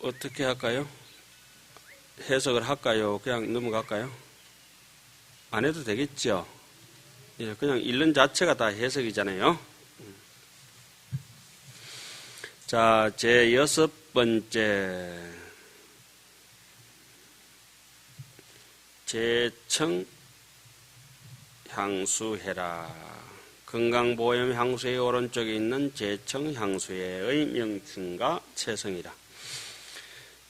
어떻게 할까요? 해석을 할까요? 그냥 넘어갈까요? 안 해도 되겠죠? 예, 그냥 읽는 자체가 다 해석이잖아요. 자, 제 6번째. 제청 향수해라. 건강보험 향수의 오른쪽에 있는 제청 향수해의 명칭과 체성이라.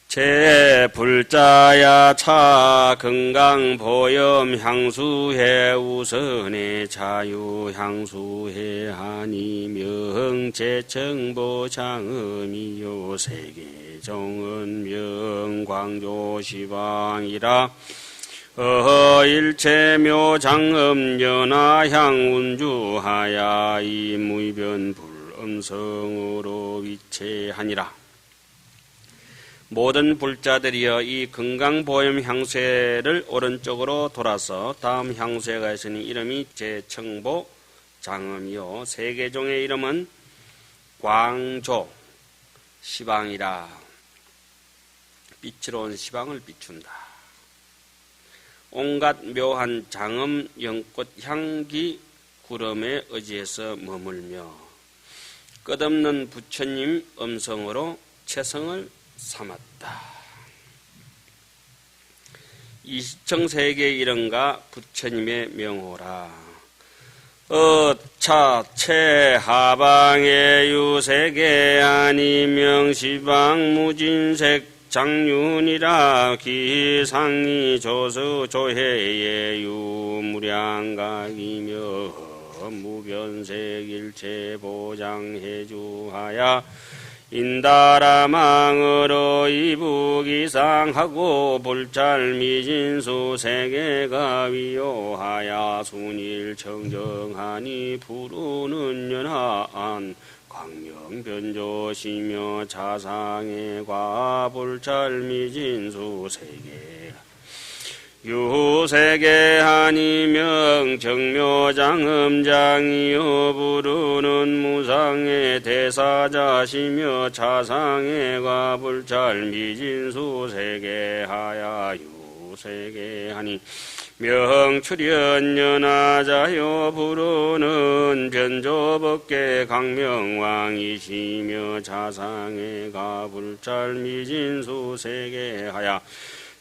제불자야 차 건강보험 향수해 우선의 자유향수해 한이명 제청보장음이요 세계정은 명광조시방이라. 일체묘장음연하향운주하야 이무변불음성으로 위체하니라. 모든 불자들이여 이 건강보험 향수를 오른쪽으로 돌아서 다음 향수가 있으니 이름이 제청보 장음이요 세계종의 이름은 광조 시방이라. 빛으로 온 시방을 비춘다. 온갖 묘한 장음 연꽃 향기 구름에 의지해서 머물며 끝없는 부처님 음성으로 체성을 삼았다. 이시청세계 이름과 부처님의 명호라. 어차체 하방의 유세계 아니명 시방 무진색 장윤이라. 기상이 조수 조해의 유무량각이며 무변색 일체 보장해주하야 인다라망으로 이부기상하고 불잘미진수 세계가 위요하야 순일청정하니 부르는 연한 광명변조시며 자상의 과불잘미진수 세계 유세계 한이명 정묘장음장이여 부르는 무상의 대사자시며 자상의 과불잘미진수 세계 하야 유세계 하니 명출연연하자여 부르는 변조법계 강명왕이시며 자상의 가불잘미진수 세계하야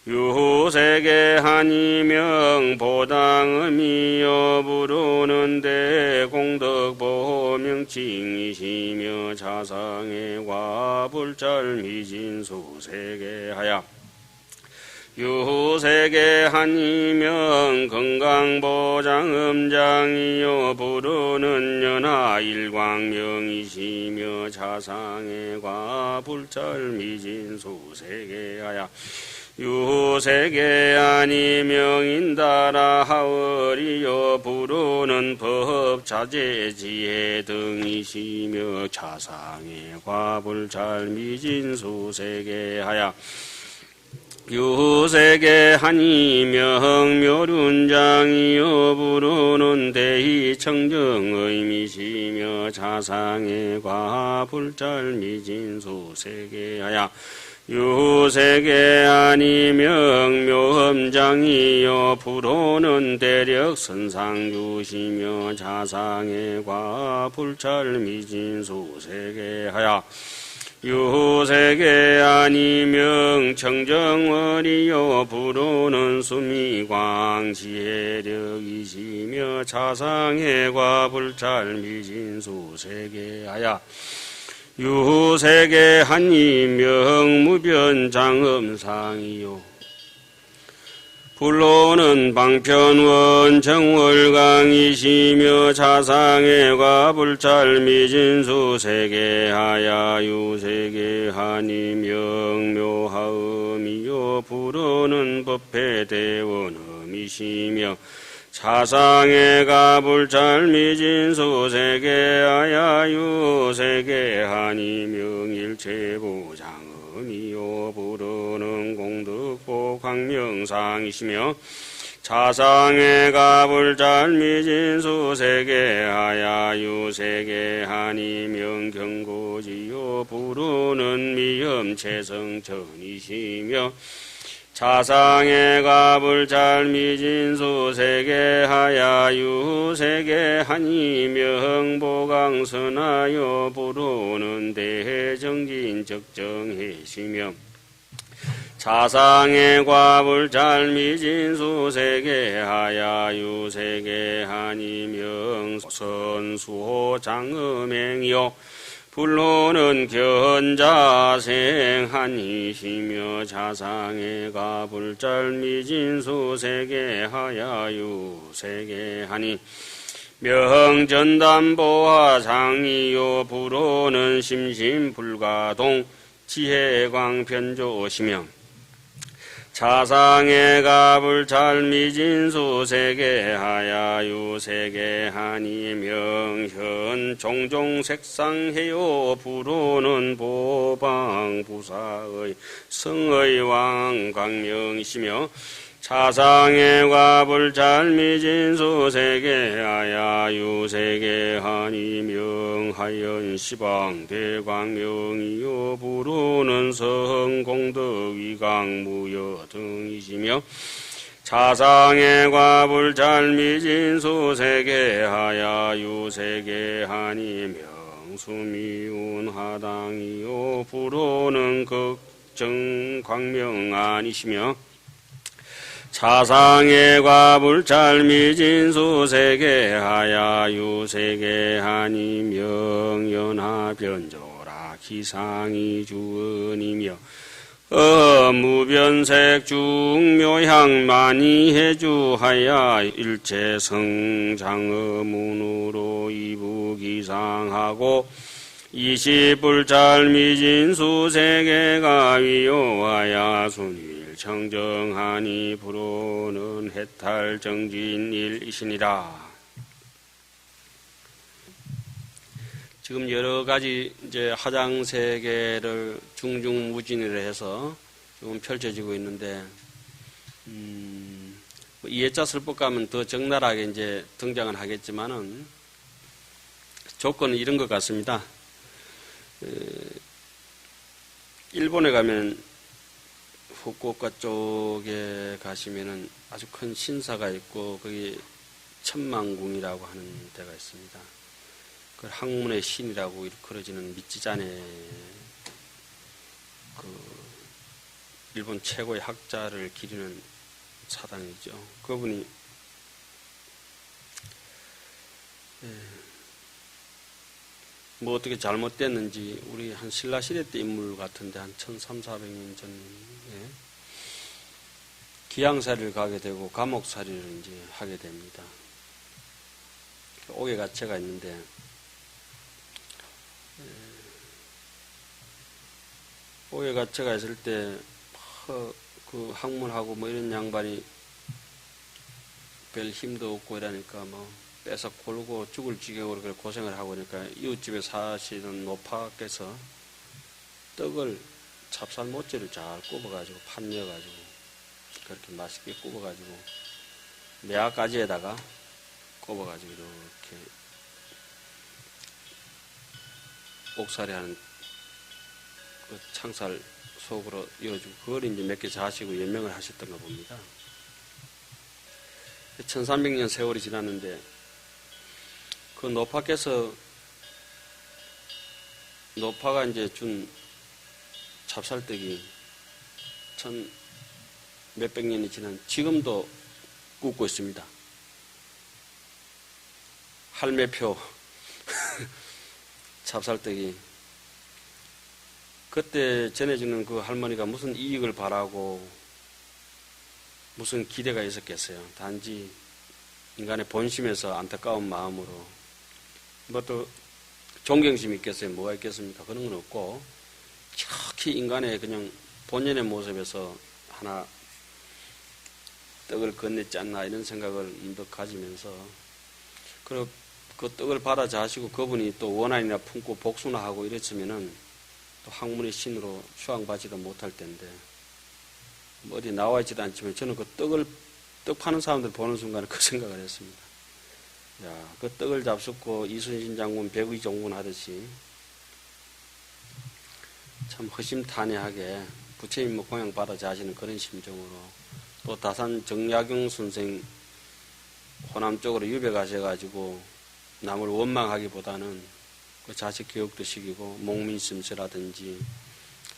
유세계 한이명 보당음이여 부르는데 공덕보명칭이시며 자상의 과불잘미진수 세계하야 유세계 한이명 건강보장음장이여 부르는 연하 일광명이시며 자상의 과불잘미진수 세계하야 유세계 아니명 인다라 하월이여 부르는 법자재지혜 등이시며 자상의 과불잘미진수 세계하야 유세계 한이명 묘륜장이여 부르는 대희청정의미시며 자상의 과불잘미진수 세계하야 유세계 아니명 묘험장이여 부르는 대력선상주시며 자상의 과불잘미진수 세계하야 유세계 아니명 청정월이여 부르는 수미광지혜력이시며 자상의 과불잘미진수 세계하야 유세계 한이명 무변장음상이요 불로는 방편원 정월강이시며 자상의 과불잘미진수 세계하야 유세계 한이명 묘하음이요 부르는 법회대원음이시며 자상의 가불잘미진수 세계하야 유세계 한이명 일체보장음이요 부르는 공덕보 광명상이시며 자상의 가불잘미진수 세계하야 유세계하니 명경고지요 부르는 미엄체성천이시며 자상의 가불잘미진수 세계하야 유세계하니 명보강선하여 부르는 대정진 적정해시며 자상의 과불잘미진수 세계하야 유세계하니 명선수호 장음행이요 불로는 견자생한이시며 자상의 가불잘미진수 세계하야 유세계하니 명전담보화 장이요 불호는 심심불가동 지혜광변조시며 자상의 가불잘미진수 세계하야 유세계하니 명현 종종색상해요 불호는 보방부사의 성의 왕광명이시며 자상의 가불잘미진수 세계하야 유세계하니 명하연 시방대광명이요 부르는 성공덕위강무여 등이시며 자상의 가불잘미진수 세계하야 유세계하니 명수미운하당이요 부르는 극정광명아니시며 자상의 가불잘미진수 세계하야 유세계하니 명연하변조라 기상이 주은이며 무변색 중묘향 많이 해주하야 일체성장어문으로 이부기상하고 이시불잘미진수 세계가 위요하야 순위 청정하니 부르는 해탈정진일이시니라. 지금 여러 가지 이제 화장세계를 중중무진으로 해서 조금 펼쳐지고 있는데, 이해자 설법가면 더 적나라하게 이제 등장을 하겠지만은 조건은 이런 것 같습니다. 일본에 가면 후쿠오카 쪽에 가시면은 아주 큰 신사가 있고 거기 천만궁이라고 하는 데가 있습니다. 그 학문의 신이라고 일컬어지는 미치자네 그 일본 최고의 학자를 기리는 사당이죠. 그분이 뭐 어떻게 잘못됐는지 우리 한 신라시대 때 인물 같은데 한 1300~1400년 전에 기양살이를 가게 되고 감옥살이를 이제 하게 됩니다. 옥외가채가 있는데 옥외가채가 있을 때 그 학문하고 뭐 이런 양반이 별 힘도 없고 이러니까 뭐 빼서 골고 죽을 지경으로 고생을 하고 그러니까 이웃집에 사시는 노파께서 떡을 찹쌀모찌를 잘 굽어가지고 판여가지고 그렇게 맛있게 굽어가지고 매화가지에다가 굽어가지고 이렇게 옥살이하는 그 창살 속으로 이어주고 그걸 이제 몇 개 자시고 연명을 하셨던가 봅니다. 1300년 세월이 지났는데 그 노파께서 노파가 이제 준 찹쌀떡이 몇백 년이 지난 지금도 굽고 있습니다. 할매표 찹쌀떡이 그때 전해주는 그 할머니가 무슨 이익을 바라고 무슨 기대가 있었겠어요. 단지 인간의 본심에서 안타까운 마음으로 뭐 또 존경심이 있겠어요. 뭐가 있겠습니까? 그런 건 없고 특히 인간의 그냥 본연의 모습에서 하나 떡을 건넸지 않나 이런 생각을 문득 가지면서 그리고 그 떡을 받아 자시고 그분이 또 원한이나 품고 복수나 하고 이랬으면은 또 학문의 신으로 추앙받지도 못할 텐데 뭐 어디 나와 있지도 않지만 저는 그 떡을 떡 파는 사람들 보는 순간에 그 생각을 했습니다. 야, 그 떡을 잡숫고 이순신 장군 백의종군 하듯이 참 허심탄회하게 부처님 공양 받아 자시는 그런 심정으로, 또 다산 정약용 선생 호남 쪽으로 유배 가셔가지고 남을 원망하기보다는 그 자식 교육도 시키고 목민심서라든지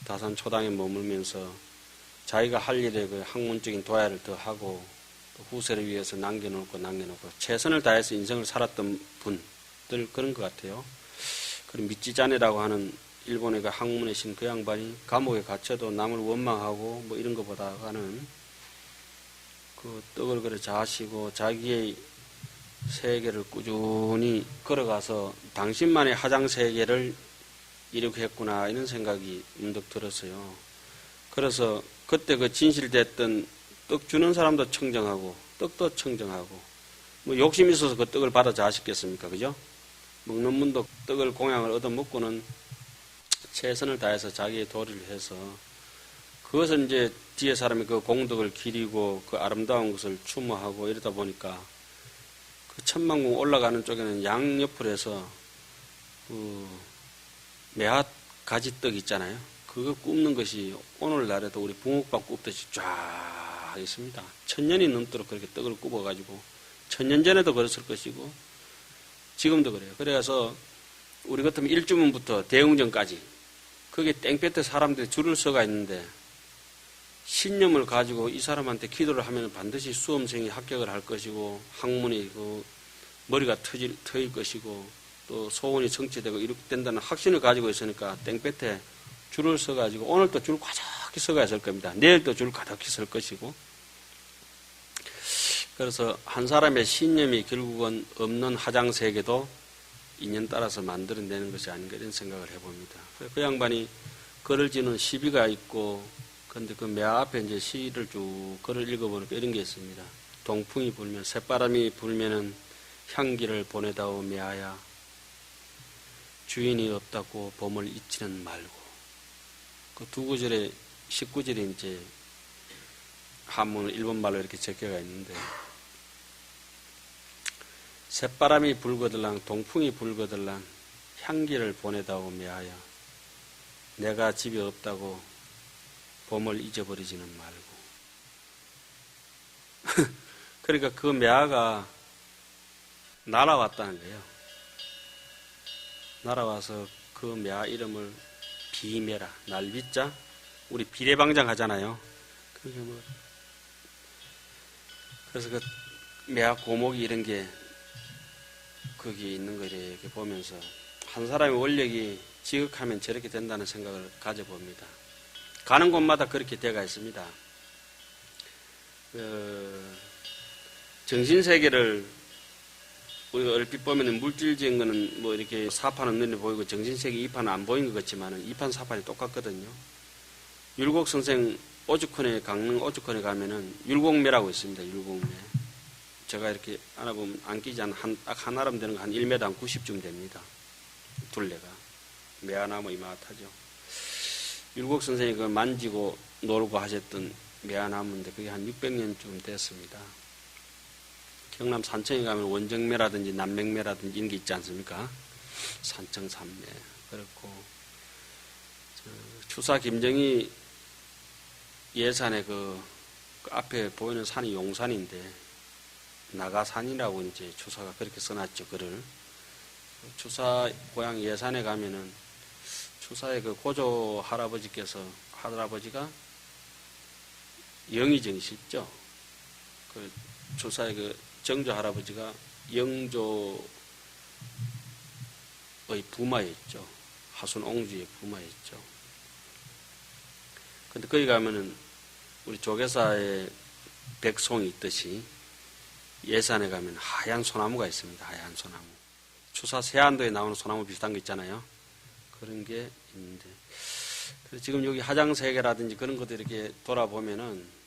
다산 초당에 머물면서 자기가 할 일에 그 학문적인 도야를 더 하고 또 후세를 위해서 남겨놓고 최선을 다해서 인생을 살았던 분들 그런 것 같아요. 그리고 미찌자네라고 하는 일본의 그 학문의 신 그 양반이 감옥에 갇혀도 남을 원망하고 뭐 이런 것보다는 그 떡을 그래 자시고 자기의 세계를 꾸준히 걸어가서 당신만의 하장 세계를 이렇게 했구나 이런 생각이 문득 들었어요. 그래서 그때 그 진실됐던 떡 주는 사람도 청정하고 떡도 청정하고 뭐 욕심 있어서 그 떡을 받아 자셨겠습니까? 그죠? 먹는 분도 떡을 공양을 얻어먹고는 최선을 다해서 자기의 도리를 해서 그것을 이제 뒤에 사람이 그 공덕을 기리고 그 아름다운 것을 추모하고 이러다 보니까 그 천만궁 올라가는 쪽에는 양옆을 해서 그 매화 가지떡 있잖아요. 그거 굽는 것이 오늘날에도 우리 붕어빵 굽듯이 쫙 있습니다. 1000년이 넘도록 그렇게 떡을 굽어가지고 1000년 전에도 그랬을 것이고 지금도 그래요. 그래서 우리 같으면 일주문부터 대웅전까지 거기에 땡볕에 사람들이 줄을 서가 있는데 신념을 가지고 이 사람한테 기도를 하면 반드시 수험생이 합격을 할 것이고 학문이 그 머리가 트일 것이고 또 소원이 성취되고 이렇게 된다는 확신을 가지고 있으니까 땡볕에 줄을 서가지고 오늘도 줄 가득히 서가 있을 겁니다. 내일도 줄 가득히 설 것이고. 그래서 한 사람의 신념이 결국은 없는 하장세계도 인연 따라서 만들어내는 것이 아닌가 이런 생각을 해봅니다. 그 양반이 글을 지는 시비가 있고 그런데 그 매화 앞에 이제 시를 쭉 글을 읽어보니까 이런 게 있습니다. 동풍이 불면 새바람이 불면은 향기를 보내다오 매화야 주인이 없다고 봄을 잊지는 말고. 그 두 구절에 19절에 이제 한문 일본말로 이렇게 적혀가 있는데 새바람이 불거들랑 동풍이 불거들랑 향기를 보내다오 매화야 내가 집에 없다고 봄을 잊어버리지는 말고. 그러니까 그 매화가 날아왔다는 거예요. 날아와서 그 매화 이름을 비매라, 날비자, 우리 비례방장 하잖아요. 그래서 그 매화 고목이 이런 게 거기 있는 거 이렇게 보면서 한 사람의 원력이 지극하면 저렇게 된다는 생각을 가져봅니다. 가는 곳마다 그렇게 되어 있습니다. 정신세계를 우리가 얼핏 보면 물질적인 거는 뭐 이렇게 사판은 눈에 보이고 정신세계 이판은 안 보이는 것 같지만 이판 사판이 똑같거든요. 율곡선생 오죽헌에 강릉 오죽헌에 가면은 율곡매라고 있습니다. 율곡매. 제가 이렇게 안아보면 안끼지 한 알음 되는 거 한 1m 한 90쯤 됩니다. 둘레가. 매화나무 이마타죠. 율곡 선생이 그걸 만지고 놀고 하셨던 매화나무인데 그게 한 600년쯤 됐습니다. 경남 산청에 가면 원정매라든지 남맹매라든지 이런 게 있지 않습니까? 산청산매. 그렇고 추사 김정희 예산에 그 앞에 보이는 산이 용산인데 나가산이라고 이제 추사가 그렇게 써놨죠. 글을. 추사 고향 예산에 가면은 추사의 그 고조 할아버지가 영의정이시죠. 그 추사의 그 정조 할아버지가 영조의 부마였죠. 하순 옹주의 부마였죠. 근데 거기 가면은 우리 조계사의 백송이 있듯이 예산에 가면 하얀 소나무가 있습니다. 하얀 소나무. 추사 세안도에 나오는 소나무 비슷한 거 있잖아요. 그런 게 있는데. 그래서 지금 여기 하장세계라든지 그런 것들 이렇게 돌아보면은,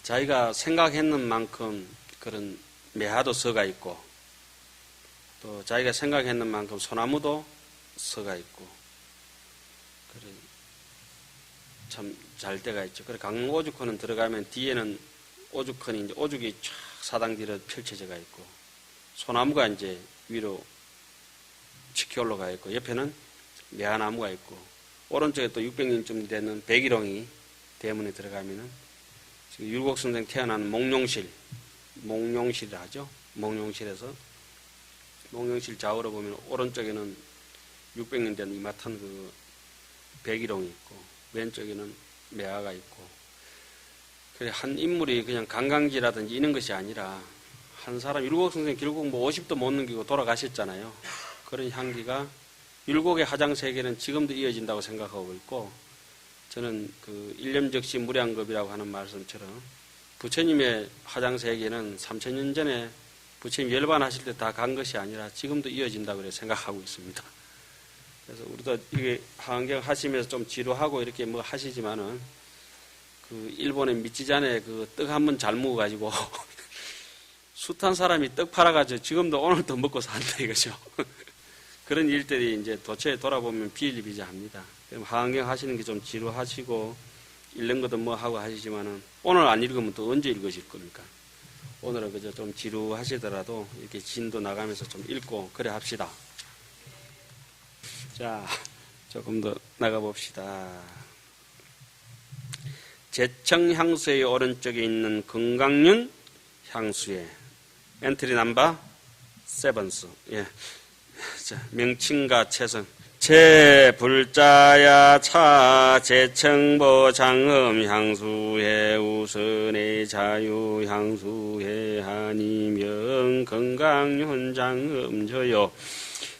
자기가 생각했는 만큼 그런 매화도 서가 있고, 또 자기가 생각했는 만큼 소나무도 서가 있고, 참 잘 때가 있죠. 그래 강오죽헌은 들어가면 뒤에는 오죽헌이 이제 오죽이 쫙 사당 뒤로 펼쳐져가 있고 소나무가 이제 위로 치켜 올라가 있고 옆에는 매화나무가 있고 오른쪽에 또 600년쯤 되는 백일홍이 대문에 들어가면은 지금 율곡선생 태어난 몽룡실이라 하죠. 몽룡실에서 몽룡실 좌우로 보면 오른쪽에는 600년 된 이마탄 그 백일홍이 있고 왼쪽에는 매화가 있고 그래 한 인물이 그냥 관광지라든지 이런 것이 아니라 한 사람 율곡선생 결국 뭐 50도 못 넘기고 돌아가셨잖아요. 그런 향기가 율곡의 화장 세계는 지금도 이어진다고 생각하고 있고 저는 그 일념적시 무량겁이라고 하는 말씀처럼 부처님의 화장 세계는 3000년 전에 부처님 열반하실 때 다 간 것이 아니라 지금도 이어진다고 생각하고 있습니다. 그래서 우리도 이게 환경 하시면서 좀 지루하고 이렇게 뭐 하시지만은 그 일본의 미치잔에 그 떡 한 번 잘 먹어가지고 숱한 사람이 떡 팔아가지고 지금도 오늘도 먹고 산다 이거죠. 그런 일들이 이제 도처에 돌아보면 비일비재합니다. 그럼 환경 하시는 게 좀 지루하시고 읽는 것도 뭐 하고 하시지만은 오늘 안 읽으면 또 언제 읽으실 겁니까? 오늘은 그저 좀 지루하시더라도 이렇게 진도 나가면서 좀 읽고 그래 합시다. 자, 조금 더 나가봅시다. 제청향수의 오른쪽에 있는 금강륜 향수에 엔트리 넘버 7. 예. 자, 명칭과 채성. 제불자야 차 제청보 장음 향수해 우선의 자유 향수해 한이명 건강윤 장음 저요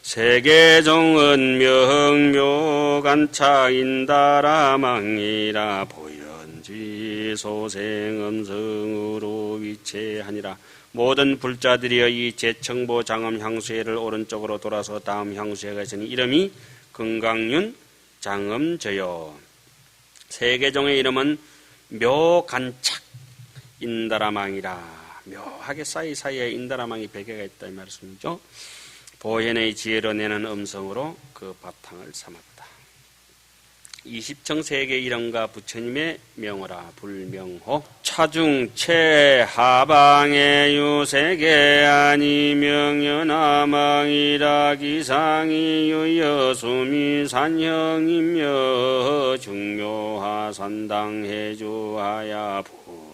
세계종은 명묘간차 인다라망이라 보현지 소생음성으로 위치하니라. 모든 불자들이여 이 제청보 장엄 향수회를 오른쪽으로 돌아서 다음 향수회가 있으니 이름이 건강윤 장엄저요. 세계종의 이름은 묘간착 인다라망이라. 묘하게 사이사이에 인다라망이 베개가 있다 이 말씀이죠. 보현의 지혜로 내는 음성으로 그 바탕을 삼았다. 20청 세계 이름과 부처님의 명어라 불명호. 차중체 하방의 유세계 아니 명연하망이라 기상이 유여수미 산형이며 중묘하 산당해주하야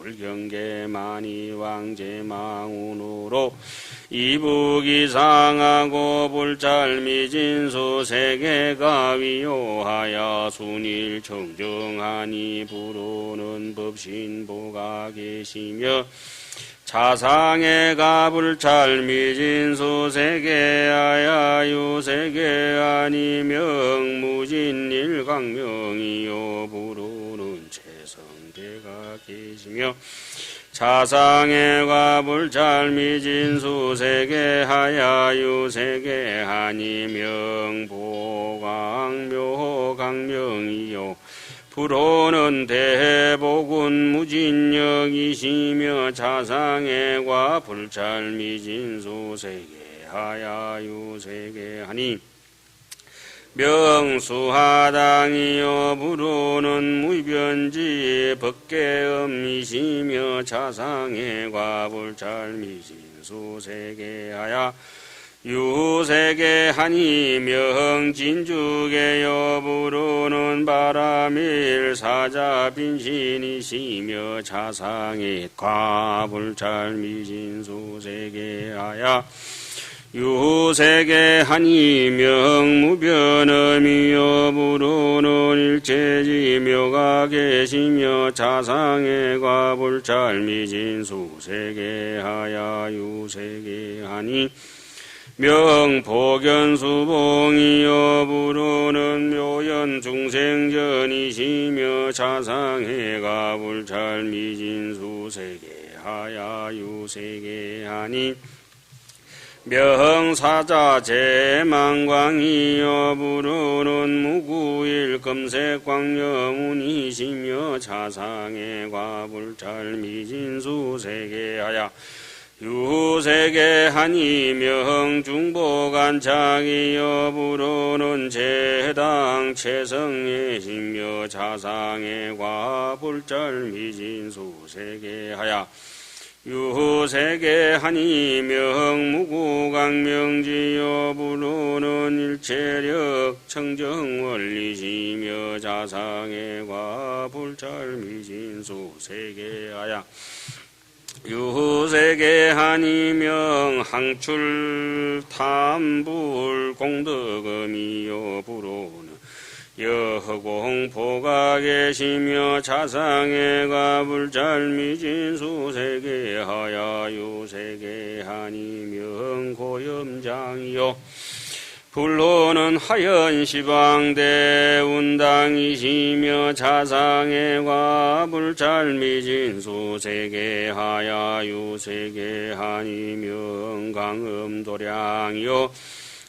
불경계만이 왕제망운으로 이북이상하고 불잘미진수 세계가 위요하야 순일 청정하니 부르는 법신보가 계시며 자상해가 불잘미진수 세계하야 유세계 아니 명무진일광명이요 부르는 최성대가 계시며 자상해가 불잘미진수 세계하야 유세계 하니 명보광묘강명이요 불호는 대복은 무진력이시며 자상해가 불잘미진수 세계하야 유세계 하니 명수하당이여 부르는 무변지 법계음이시며 자상해과 불잘미진수 세계하야 유세계하니 명진주계여 부르는 바람일 사자빈신이시며 자상해과 불잘미진수 세계하야 유세계하니 명무변음이여 부르는 일체지묘가 계시며 자상해과 불잘미진수 세계하야 유세계하니 명복연수봉이여 부르는 묘연중생전이시며 자상해가 불잘미진수 세계하야 유세계하니 명사자 제망광이여 부르는 무구일 금색광명운이시며 자상해과 불잘미진수 세계하야 유세계하니 명중보간창이여 부르는 제당 체성예시며 자상의 과불잘미진수세계하야 유세계하니 명무구강명지여 부르는 일체력 청정원리시며 자상의 과불잘미진수세계하야 유세계하니 명항출탐불 공덕음이여 부르는 여허공포가 계시며 자상의 가불잘미진수세계하야 유세계하니 명고염장이요 불호는 하연시방대 운당이시며 자상의 과불잘미진수세계하야 유세계하니 명강음도량이요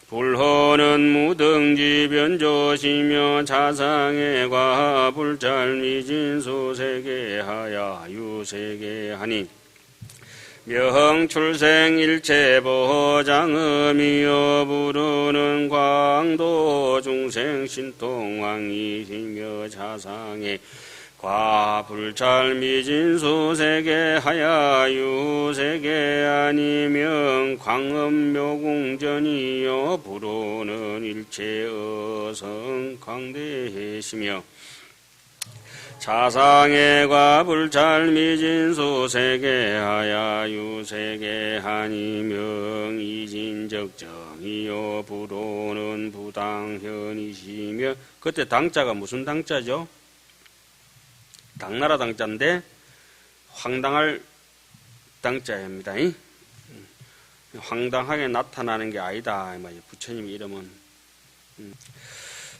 불호는 무등지 변조시며 자상의 과불잘미진수세계하야 유세계하니 명출생일체보장음이여 부르는 광도중생신통왕이시며 자상의 과불잘미진수세계하야 유세계아니면 광음묘궁전이여 부르는 일체어성광대해시며 자상의 과불잘미진수세계하야 유세계하니 명이진적정이여 부르는 부당현이시며 그때 당자가 무슨 당자죠? 당나라 당자인데 황당할 당자입니다. 황당하게 나타나는 게 아니다. 부처님 이름은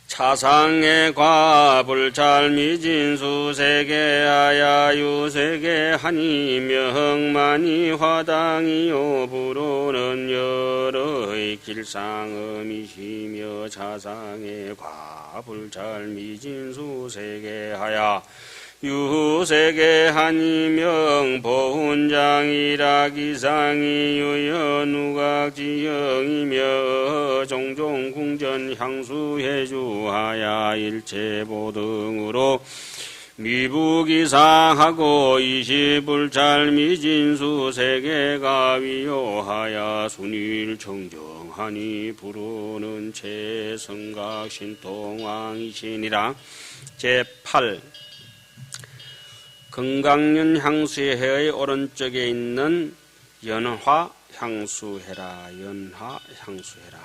차상의 과불잘미진수세계하야 유세계하니 명만이 화당이요 부르는 여러의 길상음이시며 자상의 과불잘미진수세계하야 유세계하니 명보훈장이라 기상이 유연우각지형이며 종종궁전 향수해주하야 일체보등으로 미부기상하고 이시불잘미진수세계가 위요하야 순일청정하니 부르는 최성각신통왕이시니라. 제8 금강윤 향수해의 오른쪽에 있는 연화 향수해라. 연화 향수해라.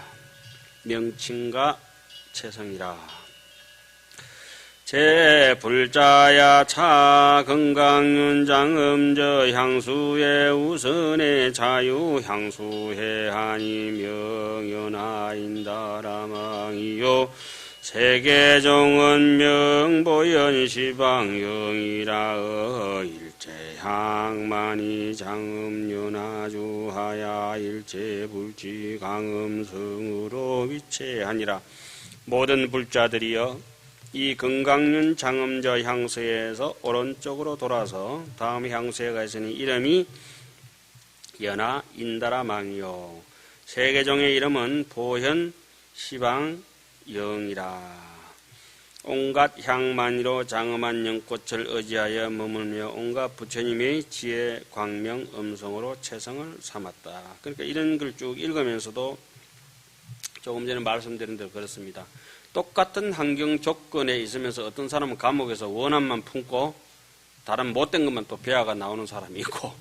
명칭과 체성이라. 제 불자야 차 금강윤 장음저 향수해 우선의 자유 향수해 하니 명연하인다라망이요 세계정은 명보연시방영이라 일체향만이 장음연하주하야 일체불지강음성으로 위체하니라. 모든 불자들이여 이 금강윤 장음저 향수에서 오른쪽으로 돌아서 다음 향수에가 있으니 이름이 연하 인다라망이요 세계종의 이름은 보현 시방 영이라. 온갖 향만이로 장엄한 연꽃을 의지하여 머물며 온갖 부처님의 지혜, 광명, 음성으로 체성을 삼았다. 그러니까 이런 글 쭉 읽으면서도 조금 전에 말씀드린 대로 그렇습니다. 똑같은 환경 조건에 있으면서 어떤 사람은 감옥에서 원한만 품고 다른 못된 것만 또 배아가 나오는 사람이 있고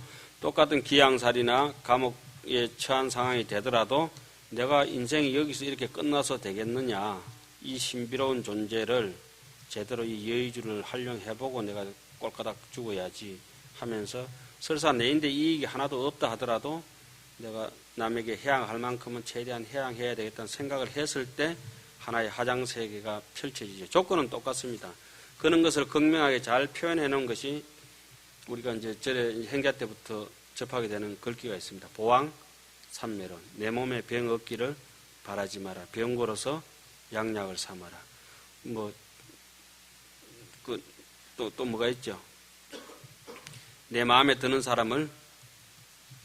똑같은 기양살이나 감옥에 처한 상황이 되더라도 내가 인생이 여기서 이렇게 끝나서 되겠느냐, 이 신비로운 존재를 제대로 이 여의주를 활용해보고 내가 꼴까닥 죽어야지 하면서 설사 내인데 이익이 하나도 없다 하더라도 내가 남에게 해양할 만큼은 최대한 해양해야 되겠다는 생각을 했을 때 하나의 화장세계가 펼쳐지죠. 조건은 똑같습니다. 그런 것을 극명하게 잘 표현해 놓은 것이 우리가 이제 절에 행자 때부터 접하게 되는 글귀가 있습니다. 보왕 삼매론. 내 몸에 병 없기를 바라지 마라. 병고로서 양약을 삼아라. 또 뭐가 있죠? 내 마음에 드는 사람을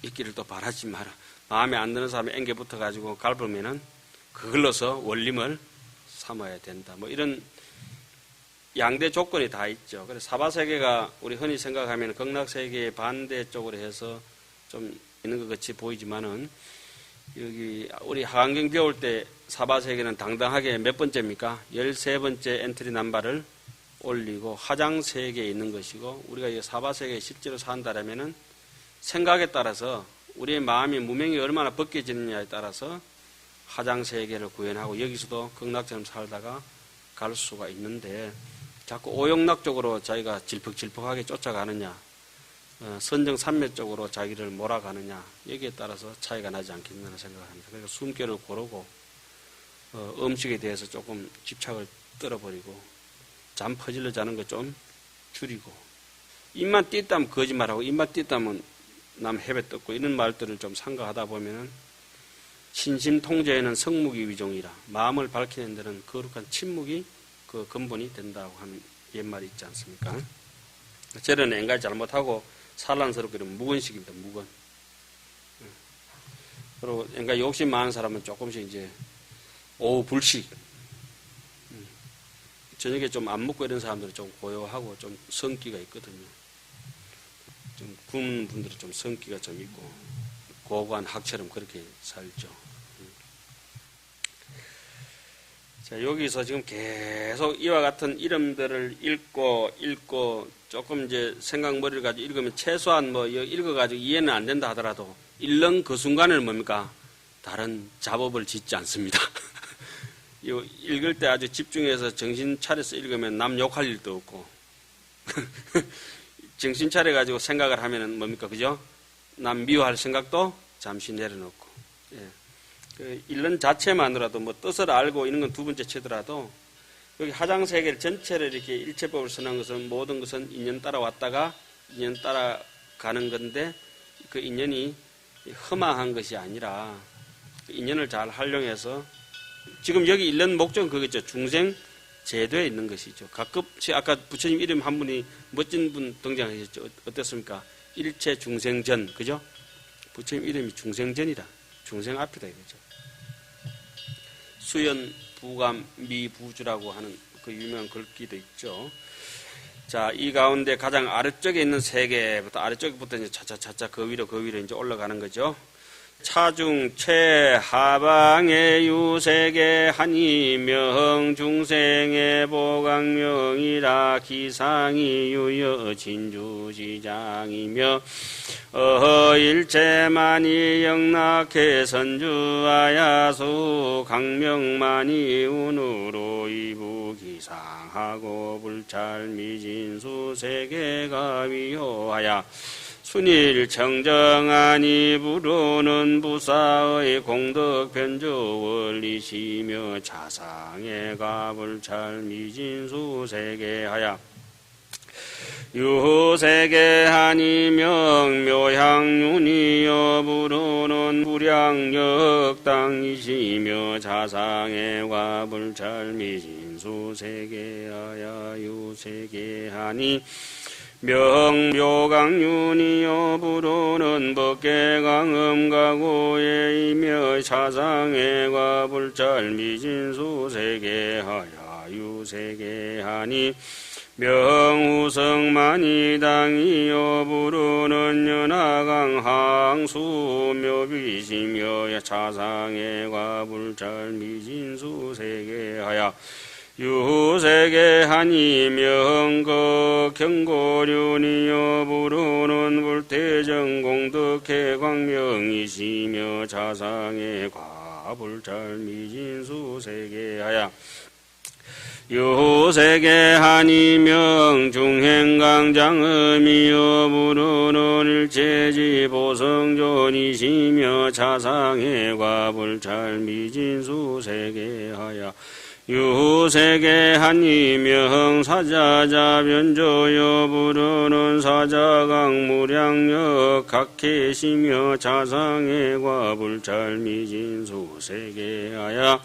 있기를 또 바라지 마라. 마음에 안 드는 사람이 앵겨 붙어가지고 갈부면은 그걸로서 원림을 삼아야 된다. 뭐 이런 양대 조건이 다 있죠. 그래서 사바세계가 우리 흔히 생각하면 극락세계의 반대 쪽으로 해서 좀 있는 것 같이 보이지만은 여기 우리 하강경 배울 때 사바세계는 당당하게 몇 번째입니까? 13번째 엔트리 남바를 올리고 화장세계에 있는 것이고 우리가 이 사바세계에 실제로 산다라면은 생각에 따라서 우리의 마음이 무명이 얼마나 벗겨지느냐에 따라서 화장세계를 구현하고 여기서도 극락처럼 살다가 갈 수가 있는데 자꾸 오용락 쪽으로 자기가 질퍽질퍽하게 쫓아가느냐 선정산매 쪽으로 자기를 몰아가느냐 여기에 따라서 차이가 나지 않겠나 생각을 합니다. 그래서 숨결을 고르고 음식에 대해서 조금 집착을 떨어버리고 잠 퍼질러 자는 거 좀 줄이고 입만 띄었다면 거짓말하고 입만 띄었다면 남 해배 떴고 이런 말들을 좀 삼가하다 보면은 신심통제에는 성묵이 위종이라 마음을 밝히는 데는 거룩한 침묵이 그 근본이 된다고 하는 옛말이 있지 않습니까? 저런 앵갈 잘못하고 산란스럽게 무건식입니다. 무건. 그리고 앵갈 욕심 많은 사람은 조금씩 이제 오후 불식 저녁에 좀 안 먹고 이런 사람들은 좀 고요하고 좀 성기가 있거든요. 좀 굶은 분들은 좀 성기가 좀 있고 고고한 학처럼 그렇게 살죠. 자, 여기서 지금 계속 이와 같은 이름들을 읽고 조금 이제 생각머리를 가지고 읽으면 최소한 뭐 읽어가지고 이해는 안 된다 하더라도 읽는 그 순간에는 뭡니까? 다른 작업을 짓지 않습니다. 읽을 때 아주 집중해서 정신 차려서 읽으면 남 욕할 일도 없고 정신 차려가지고 생각을 하면은 뭡니까? 그죠? 남 미워할 생각도 잠시 내려놓고 예. 그 읽는 자체만으로도 뭐 뜻을 알고 이런 건 두 번째 치더라도 여기 하장세계 전체를 이렇게 일체법을 선한 것은 모든 것은 인연 따라 왔다가 인연 따라 가는 건데 그 인연이 험한 것이 아니라 그 인연을 잘 활용해서 지금 여기 읽는 목적은 그거죠. 중생 제도에 있는 것이죠. 가급적 아까 부처님 이름 한 분이 멋진 분 등장하셨죠. 어땠습니까? 일체 중생전 그죠? 부처님 이름이 중생전이다. 중생 앞이다 이거죠. 수연 부감 미부주라고 하는 그 유명한 글귀도 있죠. 자, 이 가운데 가장 아래쪽에 있는 세계부터 아래쪽부터 이제 차차차차 그 위로 이제 올라가는 거죠. 차중 최하방의 유세계 한이명 중생의 보강명이라 기상이 유여 진주지장이며 일체만이 영락해 선주하야수 강명만이 운으로 이부기상하고 불찰미진수 세계가 위호하야 순일 청정하니 부르는 부사의 공덕 변조 원리시며 자상의 가불찰 미진수 세계하야 유세계하니 명묘향윤이여 부르는 불량역당이시며 자상의 가불찰 미진수 세계하야 유세계하니 명묘강윤이여 부르는 법계강음가고예이며 사상의 과불찰 미진수 세계하야 유세계하니 명우성만이당이여 부르는 연하강 항수묘비시며 사상의 과불찰 미진수 세계하야 유세계하니 명거 경고륜이여 부르는 불태정 공덕해 광명이시며 자상의 과불찰 미진수 세계하야 유세계하니 명중행강장음이여 부르는 일체지 보성존이시며 자상의 과불찰 미진수 세계하야 유세계하니 명사자자 변조여 부르는 사자강 무량역 각해시며 자상의 과불찰 미진수 세계하야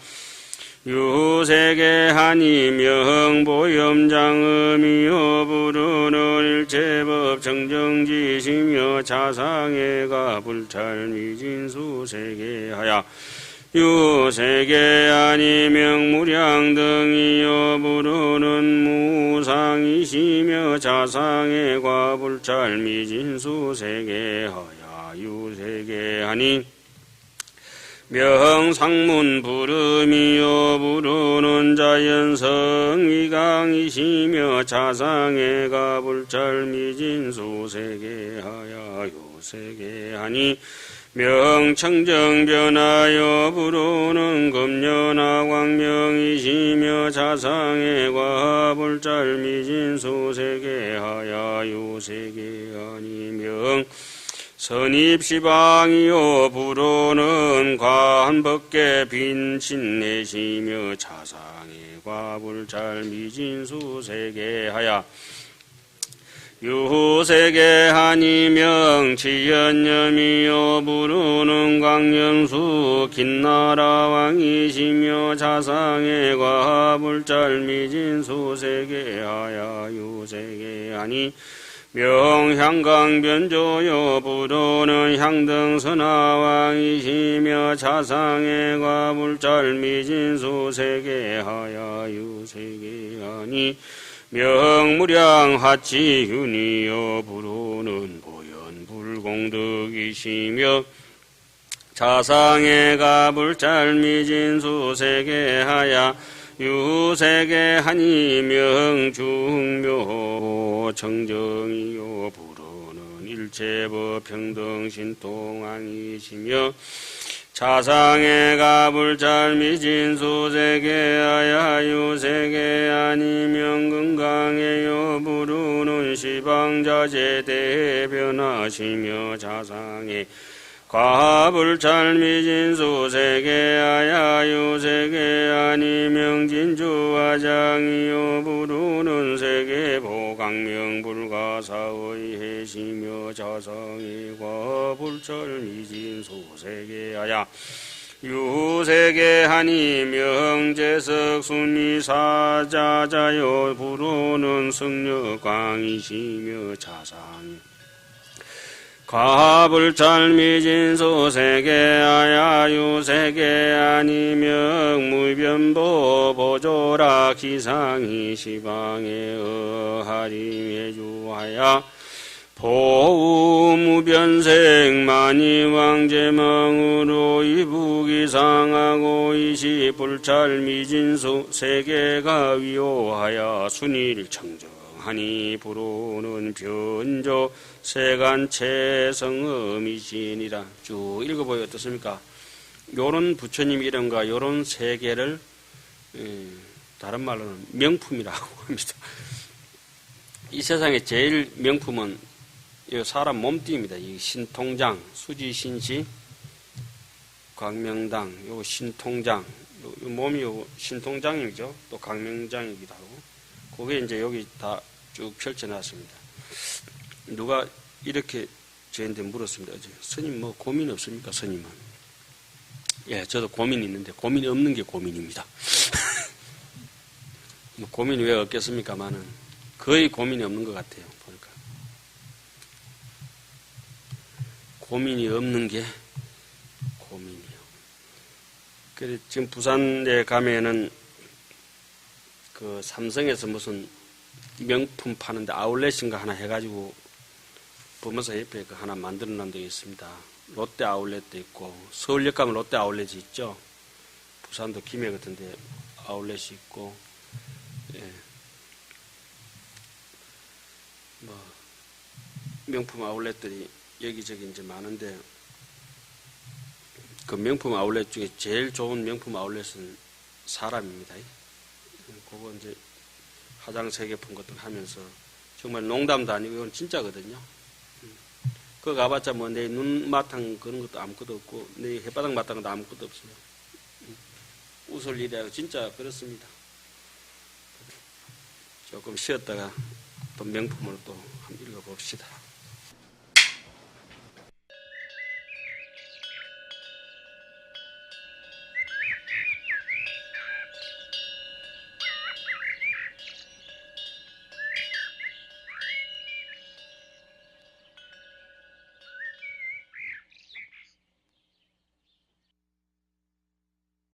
유세계하니 명보염장음이여 부르는 일체법 정정지시며 이시며 자상해가 불찰미진수 세계하야 유세계 아니명 무량 등이여 부르는 무상이시며 자상의 과불찰미진수 세계하야 유세계 아니 명상문 부름이여 부르는 자연성 위강이시며 자상의 가불찰미진수 세계하야 요세계하니 명청정변하여 부르는 금연화 광명이시며 자상의 과불찰미진수 세계하야 요세계하니 명 선입시방이요 부르는 관법계 빈신내시며 자상의 과불찰미진수 세계하야 유세계하니 명치연념이요 부르는 광명수 긴나라왕이시며 자상의 과불찰미진수 세계하야 유세계하니 명향강변조요 부르는 향등선화왕이시며 자상의 과불찰미진수 세계하야 유세계하니 명무량하치윤이여 부르는 보현불공덕이시며 자상의 가불찰미진수 세계하야 유세계하니 명중묘 청정이요 부르는 일체법 평등신통왕이시며 자상의 가불찰미진수 세계하야 유세계하니 명건강해요 부르는 시방자재 대변하시며 자상의 과불찰미진수 세계하야 유세계하니 명진주화장이요 부르는 세계보강명불가사의 해시며 자상의 과불찰미진수 세계하야 유세계하니 명재석순미사자자요 부르는 승려광이시며 자상의 과불찰미진수 세계하야 유세계하니 명무변보 보조라 기상이 시방에 어하림에 주하야 보우무변생 만이왕제망으로 이부기상하고 이시불찰미진수 세계가 위호하야 순일청정하니 부르는 변조 세간체성음이시니라. 쭉 읽어보여 어떻습니까? 요런 부처님 이름과 요런 세계를 다른 말로는 명품이라고 합니다. 이 세상에 제일 명품은 이 사람 몸뚱입니다. 이 신통장, 수지신시, 광명당, 요 신통장, 요 몸이 요 신통장이죠. 또 광명장이기도 하고, 그게 이제 여기 다 쭉 펼쳐놨습니다. 누가 이렇게 저한테 물었습니다. 어제 스님 뭐 고민 없습니까? 스님은. 예, 저도 고민이 있는데 고민이 없는 게 고민입니다. 뭐 고민이 왜 없겠습니까만은 거의 고민이 없는 것 같아요. 보니까 고민이 없는 게 고민이요. 그래 지금 부산에 가면은 그 삼성에서 무슨 명품 파는데 아울렛인가 하나 해가지고 범어사 옆에 그 하나 만들어 놓은 데 있습니다. 롯데 아울렛도 있고 서울역 가면 롯데 아울렛이 있죠. 부산도 김해 같은데 아울렛이 있고 예. 뭐 명품 아울렛들이 여기저기 이제 많은데 그 명품 아울렛 중에 제일 좋은 명품 아울렛은 사람입니다. 그거 이제 화장 3개 푼 것도 하면서 정말 농담도 아니고 이건 진짜거든요. 그거 가봤자 뭐 내 눈마탕 그런 것도 아무것도 없고 내 햇바닥 마땅한 것도 아무것도 없어요. 웃을 일이야. 진짜 그렇습니다. 조금 쉬었다가 또 명품으로 또 한번 읽어봅시다.